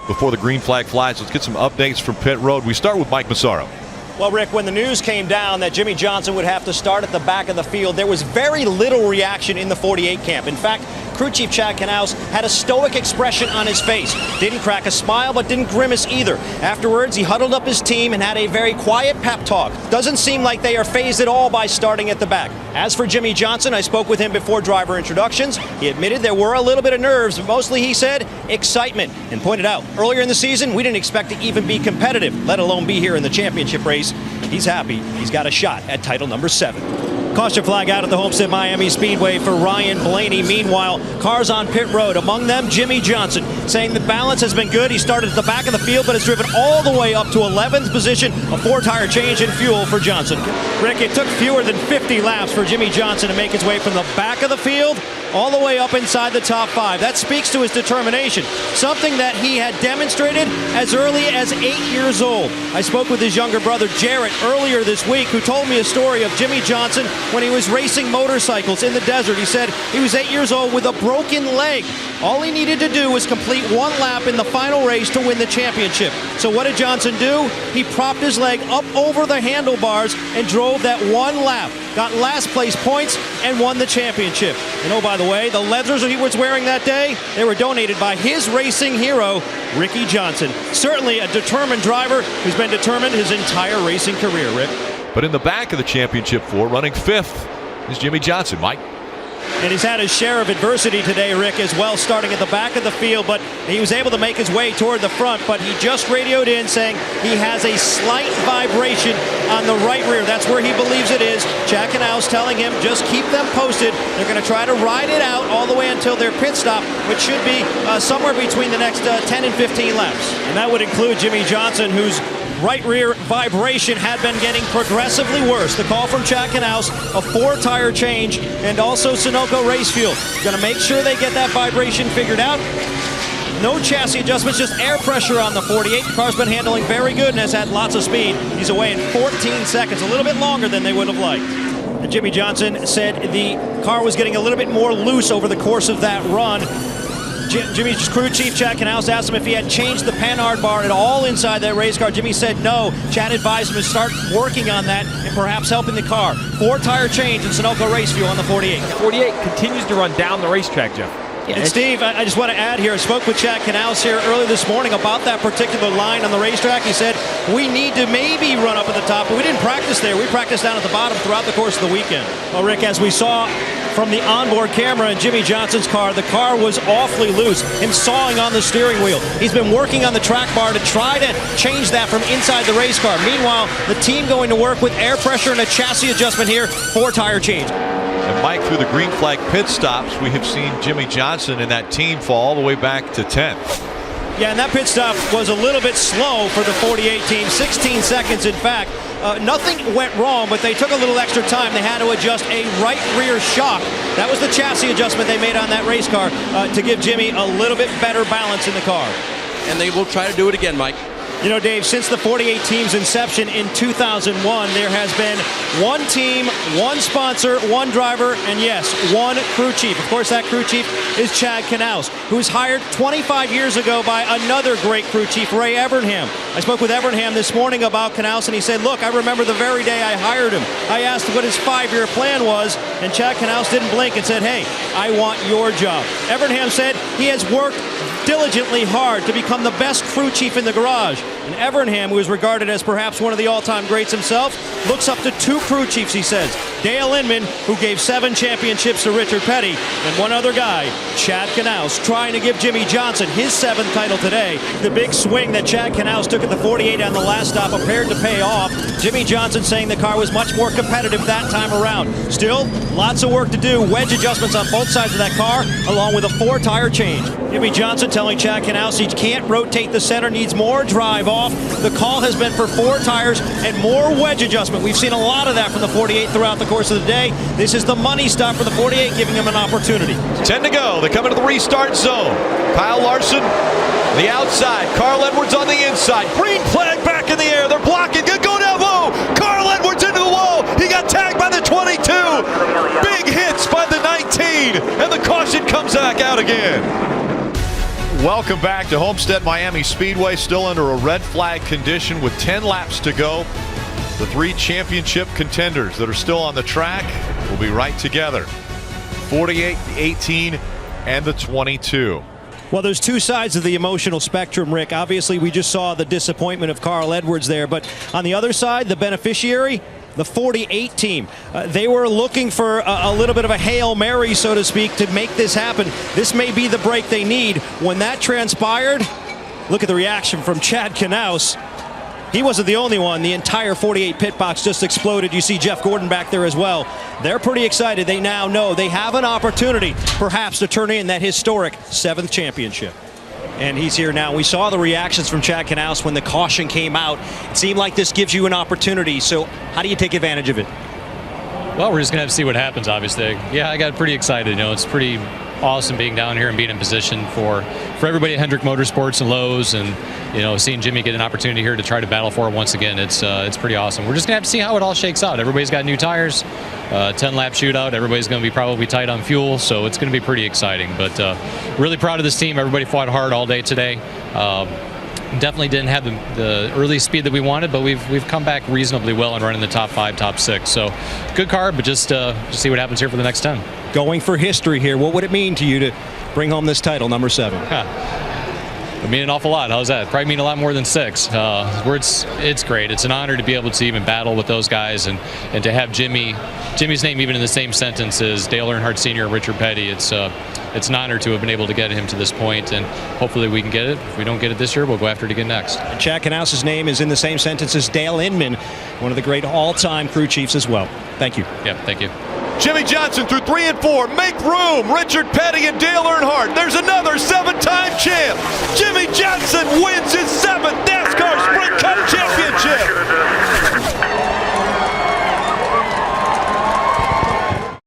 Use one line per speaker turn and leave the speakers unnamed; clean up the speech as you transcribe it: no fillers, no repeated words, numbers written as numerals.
before the green flag flies. Let's get some updates from pit road. We start with Mike Massaro.
Well, Rick, when the news came down that Jimmie Johnson would have to start at the back of the field, there was very little reaction in the 48 camp. In fact, crew chief Chad Knaus had a stoic expression on his face. Didn't crack a smile, but didn't grimace either. Afterwards, he huddled up his team and had a very quiet pep talk. Doesn't seem like they are fazed at all by starting at the back. As for Jimmie Johnson, I spoke with him before driver introductions. He admitted there were a little bit of nerves, but mostly, he said, excitement, and pointed out earlier in the season, we didn't expect to even be competitive, let alone be here in the championship race. He's happy he's got a shot at title number 7. Caution flag out at the Homestead Miami Speedway for Ryan Blaney. Meanwhile, cars on pit road, among them Jimmie Johnson, saying the balance has been good. He started at the back of the field, but has driven all the way up to 11th position. A 4-tire change in fuel for Johnson. Rick, it took fewer than 50 laps for Jimmie Johnson to make his way from the back of the field all the way up inside the top 5. That speaks to his determination, something that he had demonstrated as early as 8 years old. I spoke with his younger brother Jarrett earlier this week, who told me a story of Jimmie Johnson when he was racing motorcycles in the desert. He said he was 8 years old with a broken leg. All he needed to do was complete 1 lap in the final race to win the championship. So what did Johnson do? He propped his leg up over the handlebars and drove that 1 lap, got last place points, and won the championship. And oh, by the way, the leathers he was wearing that day, they were donated by his racing hero, Ricky Johnson. Certainly a determined driver who's been determined his entire racing career, Rick.
But in the back of the championship 4, running 5th, is Jimmie Johnson. Mike?
And he's had his share of adversity today, Rick, as well, starting at the back of the field, but he was able to make his way toward the front, but he just radioed in saying he has a slight vibration on the right rear. That's where he believes it is. Chad Knaus telling him just keep them posted. They're going to try to ride it out all the way until their pit stop, which should be somewhere between the next 10 and 15 laps. And that would include Jimmie Johnson, whose right rear vibration had been getting progressively worse. The call from Chad Knaus, a 4-tire change, and also Sunoco Race Fuel. Going to make sure they get that vibration figured out. No chassis adjustments, just air pressure on the 48. The car's been handling very good and has had lots of speed. He's away in 14 seconds, a little bit longer than they would have liked. And Jimmie Johnson said the car was getting a little bit more loose over the course of that run. Jimmie's crew chief Chad Knaus asked him if he had changed the Panhard bar at all inside that race car. Jimmie said no. Chad advised him to start working on that and perhaps helping the car. 4-tire change in Sunoco Race Fuel on the 48.
48 continues to run down the racetrack, Jeff.
And Steve, I just want to add here, I spoke with Chad Knaus here early this morning about that particular line on the racetrack. He said, we need to maybe run up at the top, but we didn't practice there. We practiced down at the bottom throughout the course of the weekend. Well, Rick, as we saw from the onboard camera in Jimmie Johnson's car, the car was awfully loose and sawing on the steering wheel. He's been working on the track bar to try to change that from inside the race car. Meanwhile, the team going to work with air pressure and a chassis adjustment here, 4-tire change.
And Mike, through the green flag pit stops, we have seen Jimmie Johnson and that team fall all the way back to 10th.
Yeah, and that pit stop was a little bit slow for the 48 team, 16 seconds in fact. Nothing went wrong, but they took a little extra time. They had to adjust a right rear shock. That was the chassis adjustment they made on that race car to give Jimmie a little bit better balance in the car.
And they will try to do it again, Mike.
You know, Dave, since the 48 team's inception in 2001, there has been 1 team, 1 sponsor, 1 driver, and yes, 1 crew chief. Of course, that crew chief is Chad Knaus, who was hired 25 years ago by another great crew chief, Ray Evernham. I spoke with Evernham this morning about Knaus, and he said, look, I remember the very day I hired him. I asked what his 5-year plan was, and Chad Knaus didn't blink and said, hey, I want your job. Evernham said he has worked diligently hard to become the best crew chief in the garage. And Evernham, who is regarded as perhaps one of the all-time greats himself, looks up to 2 crew chiefs, he says. Dale Inman, who gave 7 championships to Richard Petty, and one other guy, Chad Knaus, trying to give Jimmie Johnson his 7th title today. The big swing that Chad Knaus took at the 48 on the last stop appeared to pay off. Jimmie Johnson saying the car was much more competitive that time around. Still, lots of work to do. Wedge adjustments on both sides of that car, along with a 4-tire change. Jimmie Johnson telling Chad Knaus he can't rotate the center, needs more drive off. The call has been for 4 tires and more wedge adjustment. We've seen a lot of that from the 48 throughout the course of the day. This is the money stop for the 48, giving him an opportunity.
10 to go. They come into the restart zone. Kyle Larson, the outside. Carl Edwards on the inside. Green flag back in the air. They're blocking. Good go down low. Carl Edwards into the wall. He got tagged by the 22. Big hits by the 19. And the caution comes back out again. Welcome back to Homestead Miami Speedway, still under a red flag condition with 10 laps to go. The 3 championship contenders that are still on the track will be right together. 48, the 18, and the 22.
Well, there's two sides of the emotional spectrum, Rick. Obviously, we just saw the disappointment of Carl Edwards there, but on the other side, the beneficiary, the 48 team. They were looking for a little bit of a Hail Mary, so to speak, to make this happen. This may be the break they need. When that transpired, look at the reaction from Chad Knaus. He wasn't the only one. The entire 48 pit box just exploded. You see Jeff Gordon back there as well. They're pretty excited. They now know they have an opportunity, perhaps, to turn in that historic 7th championship. And he's here now. We saw the reactions from Chad Knaus when the caution came out. It seemed like this gives you an opportunity. So how do you take advantage of it?
Well, we're just going to have to see what happens, obviously. Yeah, I got pretty excited. You know, it's pretty awesome being down here and being in position for everybody at Hendrick Motorsports and Lowe's, and you know, seeing Jimmie get an opportunity here to try to battle for it once again. It's pretty awesome. We're just gonna have to see how it all shakes out. Everybody's got new tires, 10-lap shootout. Everybody's gonna be probably tight on fuel, so it's gonna be pretty exciting. But really proud of this team. Everybody fought hard all day today. Definitely didn't have the early speed that we wanted, but we've come back reasonably well and running the top 5, top 6. So good car, but just see what happens here for the next 10.
Going for history here, what would it mean to you to bring home this title, number 7?
It would mean an awful lot. How's that? Probably mean a lot more than 6. It's great. It's an honor to be able to even battle with those guys and to have Jimmie's name even in the same sentence as Dale Earnhardt Sr. and Richard Petty. It's an honor to have been able to get him to this point, and hopefully we can get it. If we don't get it this year, we'll go after it again next.
And Chad Knaus' name is in the same sentence as Dale Inman, one of the great all-time crew chiefs as well. Thank you.
Yeah, thank you.
Jimmie Johnson through 3 and 4. Make room. Richard Petty and Dale Earnhardt. There's another 7-time champ. Jimmie Johnson wins his